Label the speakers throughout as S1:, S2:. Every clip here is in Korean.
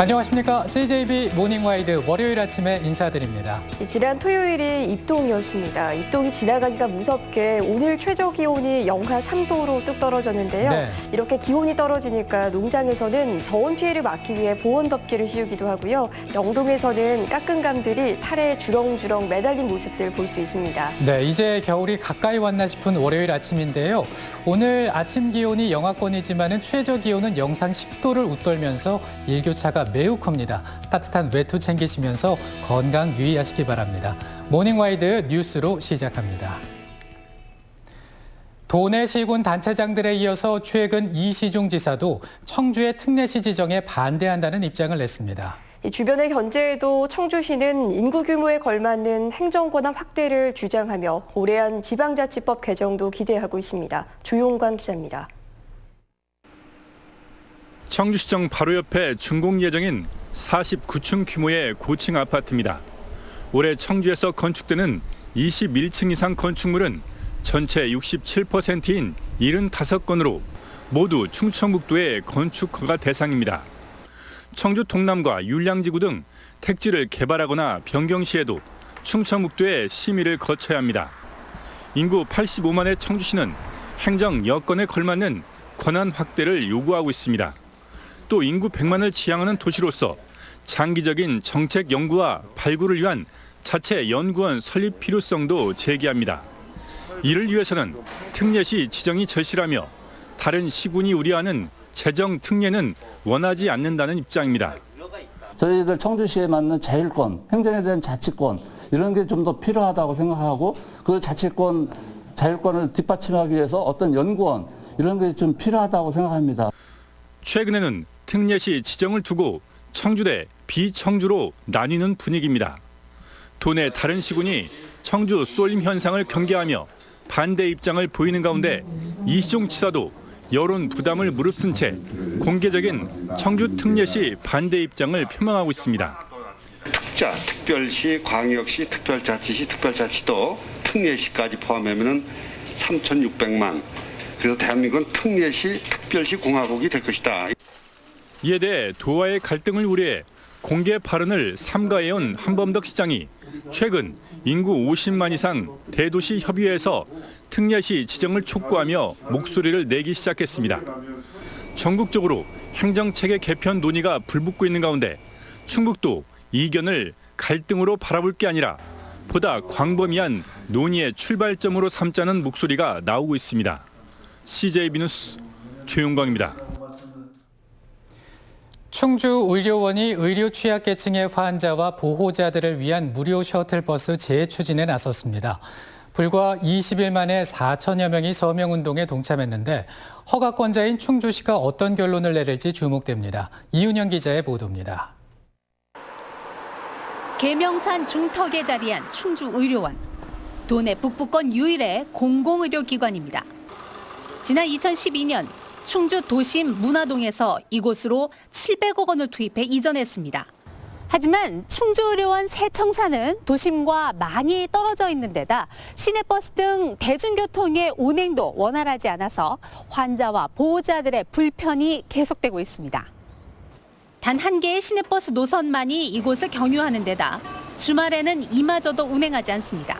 S1: 안녕하십니까. CJB 모닝와이드 월요일 아침에 인사드립니다.
S2: 지난 토요일이 입동이었습니다. 입동이 지나가기가 무섭게 오늘 최저 기온이 영하 3도로 뚝 떨어졌는데요.
S1: 네.
S2: 이렇게 기온이 떨어지니까 농장에서는 저온 피해를 막기 위해 보온 덮개를 씌우기도 하고요. 영동에서는 깎은 감들이 탈에 주렁주렁 매달린 모습들 볼 수 있습니다.
S1: 네, 이제 겨울이 가까이 왔나 싶은 월요일 아침인데요. 오늘 아침 기온이 영하권이지만은 최저 기온은 영상 10도를 웃돌면서 일교차가 매우 큽니다. 따뜻한 외투 챙기시면서 건강 유의하시기 바랍니다. 모닝와이드 뉴스로 시작합니다. 도내 시군 단체장들에 이어서 최근 이시중 지사도 청주의 특례시 지정에 반대한다는 입장을 냈습니다.
S2: 주변의 견제에도 청주시는 인구 규모에 걸맞는 행정권한 확대를 주장하며 올해한 지방자치법 개정도 기대하고 있습니다. 조용광 기자입니다.
S3: 청주시청 바로 옆에 준공 예정인 49층 규모의 고층 아파트입니다. 올해 청주에서 건축되는 21층 이상 건축물은 전체 67%인 75건으로 모두 충청북도의 건축허가 대상입니다. 청주 동남과 율량지구 등 택지를 개발하거나 변경 시에도 충청북도의 심의를 거쳐야 합니다. 인구 85만의 청주시는 행정 여건에 걸맞는 권한 확대를 요구하고 있습니다. 또 인구 100만을 지향하는 도시로서 장기적인 정책 연구와 발굴을 위한 자체 연구원 설립 필요성도 제기합니다. 이를 위해서는 특례시 지정이 절실하며 다른 시군이 우려하는 재정 특례는 원하지 않는다는 입장입니다.
S4: 저희들 청주시에 맞는 자율권, 행정에 대한 자치권 이런 게 좀 더 필요하다고 생각하고 그 자치권, 자율권을 뒷받침하기 위해서 어떤 연구원 이런 게 좀 필요하다고 생각합니다.
S3: 최근에는 특례시 지정을 두고 청주 대 비청주로 나뉘는 분위기입니다. 도내 다른 시군이 청주 쏠림 현상을 경계하며 반대 입장을 보이는 가운데 이시중 지사도 여론 부담을 무릅쓴 채 공개적인 청주 특례시 반대 입장을 표명하고 있습니다.
S5: 특자, 특별시, 광역시, 특별자치시, 특별자치도 특례시까지 포함하면 3,600만. 그래서 대한민국은 특례시, 특별시 공화국이 될 것이다.
S3: 이에 대해 도와의 갈등을 우려해 공개 발언을 삼가해온 한범덕 시장이 최근 인구 50만 이상 대도시 협의회에서 특례시 지정을 촉구하며 목소리를 내기 시작했습니다. 전국적으로 행정체계 개편 논의가 불붙고 있는 가운데 충북도 이견을 갈등으로 바라볼 게 아니라 보다 광범위한 논의의 출발점으로 삼자는 목소리가 나오고 있습니다. CJB 뉴스 조용광입니다.
S1: 충주 의료원이 의료 취약계층의 환자와 보호자들을 위한 무료 셔틀버스 재추진에 나섰습니다. 불과 20일 만에 4천여 명이 서명운동에 동참했는데 허가권자인 충주시가 어떤 결론을 내릴지 주목됩니다. 이윤영 기자의 보도입니다.
S6: 계명산 중턱에 자리한 충주의료원. 도내 북부권 유일의 공공의료기관입니다. 지난 2012년 충주 도심 문화동에서 이곳으로 700억 원을 투입해 이전했습니다. 하지만 충주의료원 새 청사는 도심과 많이 떨어져 있는 데다 시내버스 등 대중교통의 운행도 원활하지 않아서 환자와 보호자들의 불편이 계속되고 있습니다. 단 한 개의 시내버스 노선만이 이곳을 경유하는 데다 주말에는 이마저도 운행하지 않습니다.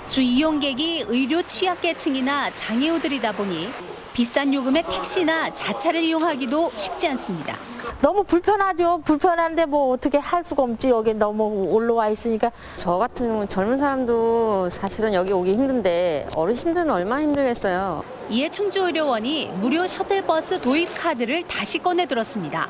S6: 주 이용객이 의료 취약계층이나 장애우들이다 보니 비싼 요금의 택시나 자차를 이용하기도 쉽지 않습니다.
S7: 너무 불편하죠. 불편한데 뭐 어떻게 할 수가 없지. 여기 너무 올라와 있으니까.
S8: 저 같은 젊은 사람도 사실은 여기 오기 힘든데 어르신들은 얼마나 힘들겠어요.
S6: 이에 충주의료원이 무료 셔틀버스 도입 카드를 다시 꺼내들었습니다.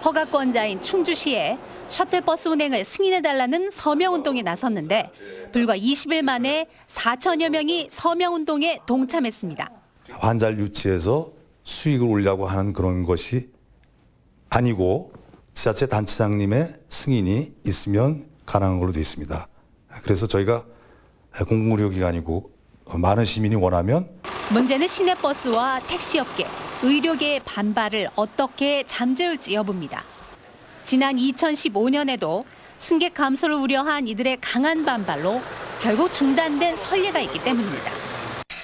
S6: 허가권자인 충주시에 셔틀버스 운행을 승인해달라는 서명운동에 나섰는데 불과 20일 만에 4천여 명이 서명운동에 동참했습니다.
S9: 환자를 유치해서 수익을 올리려고 하는 그런 것이 아니고 지자체 단체장님의 승인이 있으면 가능한 걸로 되어 있습니다. 그래서 저희가 공공의료기관이고 많은 시민이 원하면
S6: 문제는 시내버스와 택시업계, 의료계의 반발을 어떻게 잠재울지 여부입니다. 지난 2015년에도 승객 감소를 우려한 이들의 강한 반발로 결국 중단된 선례가 있기 때문입니다.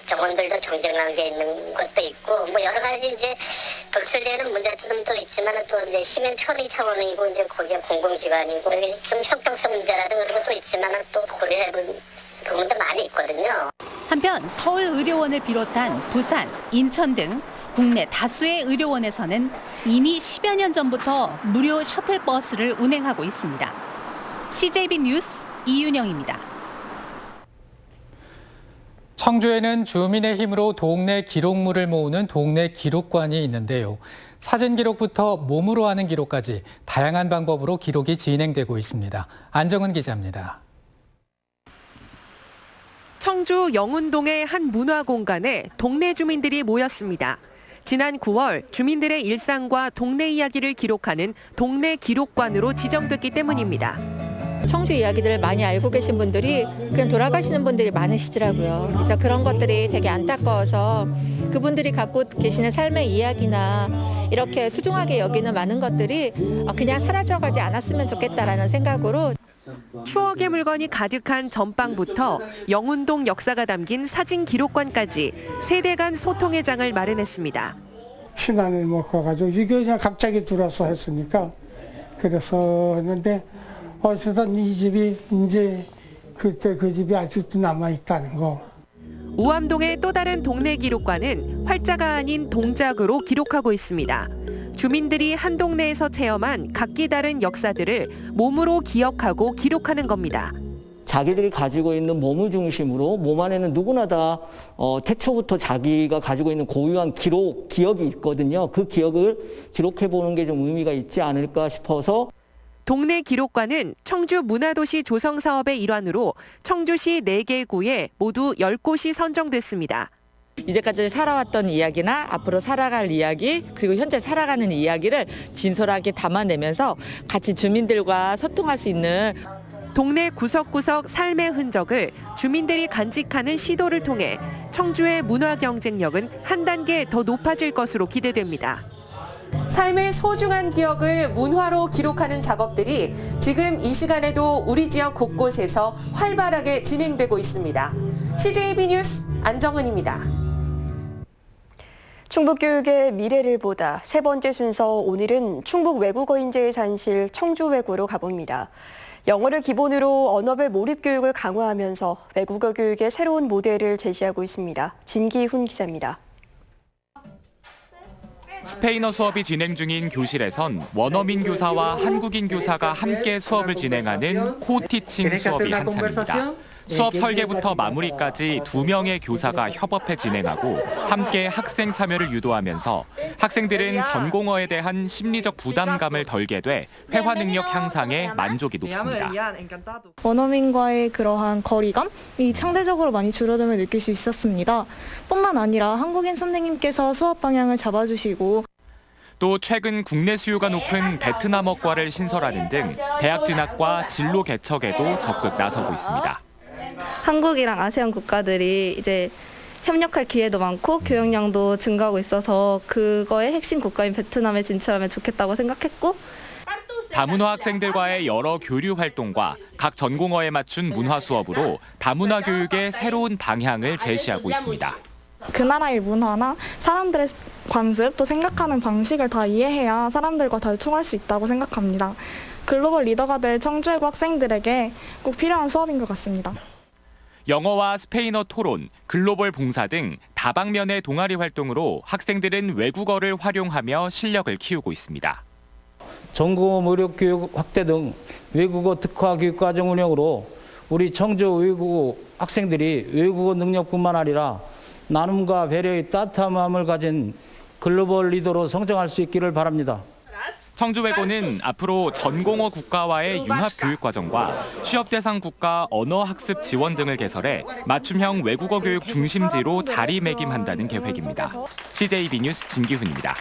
S10: 병원들도 경쟁 관계에 있는 것도 있고 뭐 여러 가지 이제 돌출되는 문제점도 있지만 또 이제 시민 편의 차원이고 이제 거기에 공공기관이고 좀 형평성 문제라든가 그런 것도 있지만 또 고려해 볼 부분도 많이 있거든요.
S6: 한편 서울의료원을 비롯한 부산, 인천 등 국내 다수의 의료원에서는 이미 10여 년 전부터 무료 셔틀버스를 운행하고 있습니다. CJB 뉴스 이윤영입니다.
S1: 청주에는 주민의 힘으로 동네 기록물을 모으는 동네 기록관이 있는데요. 사진 기록부터 몸으로 하는 기록까지 다양한 방법으로 기록이 진행되고 있습니다. 안정은 기자입니다.
S11: 청주 영운동의 한 문화공간에 동네 주민들이 모였습니다. 지난 9월 주민들의 일상과 동네 이야기를 기록하는 동네 기록관으로 지정됐기 때문입니다.
S12: 청주 이야기들을 많이 알고 계신 분들이 그냥 돌아가시는 분들이 많으시더라고요. 그래서 그런 것들이 되게 안타까워서 그분들이 갖고 계시는 삶의 이야기나 이렇게 소중하게 여기는 많은 것들이 그냥 사라져가지 않았으면 좋겠다라는 생각으로
S11: 추억의 물건이 가득한 전방부터 영운동 역사가 담긴 사진 기록관까지 세대 간 소통의 장을 마련했습니다.
S13: 신안을 먹어가지고 이게 그냥 갑자기 들어서 했으니까 그래서 했는데 어쨌든 이 집이 이제 그때 그 집이 아직도 남아있다는 거.
S11: 우암동의 또 다른 동네 기록관은 활자가 아닌 동작으로 기록하고 있습니다. 주민들이 한 동네에서 체험한 각기 다른 역사들을 몸으로 기억하고 기록하는 겁니다.
S14: 자기들이 가지고 있는 몸을 중심으로 몸 안에는 누구나 다 태초부터 자기가 가지고 있는 고유한 기억이 있거든요. 그 기억을 기록해보는 게 좀 의미가 있지 않을까 싶어서
S11: 동네 기록관은 청주 문화도시 조성 사업의 일환으로 청주시 4개 구에 모두 10곳이 선정됐습니다.
S15: 이제까지 살아왔던 이야기나 앞으로 살아갈 이야기 그리고 현재 살아가는 이야기를 진솔하게 담아내면서 같이 주민들과 소통할 수 있는
S11: 동네 구석구석 삶의 흔적을 주민들이 간직하는 시도를 통해 청주의 문화 경쟁력은 한 단계 더 높아질 것으로 기대됩니다. 삶의 소중한 기억을 문화로 기록하는 작업들이 지금 이 시간에도 우리 지역 곳곳에서 활발하게 진행되고 있습니다. CJB 뉴스 안정은입니다.
S2: 충북교육의 미래를 보다 세 번째 순서 오늘은 충북 외국어인재의 산실 청주외고로 가봅니다. 영어를 기본으로 언어별 몰입교육을 강화하면서 외국어 교육의 새로운 모델을 제시하고 있습니다. 진기훈 기자입니다.
S16: 스페인어 수업이 진행 중인 교실에선 원어민 교사와 한국인 교사가 함께 수업을 진행하는 코티칭 수업이 한창입니다. 수업 설계부터 마무리까지 2명의 교사가 협업해 진행하고 함께 학생 참여를 유도하면서 학생들은 전공어에 대한 심리적 부담감을 덜게 돼 회화 능력 향상에 만족이 높습니다.
S17: 원어민과의 그러한 거리감이 상대적으로 많이 줄어듦을 느낄 수 있었습니다. 뿐만 아니라 한국인 선생님께서 수업 방향을 잡아주시고
S16: 또 최근 국내 수요가 높은 베트남어과를 신설하는 등 대학 진학과 진로 개척에도 적극 나서고 있습니다.
S17: 한국이랑 아세안 국가들이 이제 협력할 기회도 많고 교역량도 증가하고 있어서 그거의 핵심 국가인 베트남에 진출하면 좋겠다고 생각했고
S16: 다문화 학생들과의 여러 교류 활동과 각 전공어에 맞춘 문화 수업으로 다문화 교육의 새로운 방향을 제시하고 있습니다.
S17: 그 나라의 문화나 사람들의 관습 또 생각하는 방식을 다 이해해야 사람들과 잘 통할 수 있다고 생각합니다. 글로벌 리더가 될 청주외고 학생들에게 꼭 필요한 수업인 것 같습니다.
S16: 영어와 스페인어 토론, 글로벌 봉사 등 다방면의 동아리 활동으로 학생들은 외국어를 활용하며 실력을 키우고 있습니다.
S18: 전공어 무력 교육 확대 등 외국어 특화 교육 과정 운영으로 우리 청주 외국어 학생들이 외국어 능력뿐만 아니라 나눔과 배려의 따뜻한 마음을 가진 글로벌 리더로 성장할 수 있기를 바랍니다.
S16: 청주외고는 앞으로 전공어 국가와의 융합 교육 과정과 취업 대상 국가 언어 학습 지원 등을 개설해 맞춤형 외국어 교육 중심지로 자리매김한다는 계획입니다. CJB 뉴스 진기훈입니다.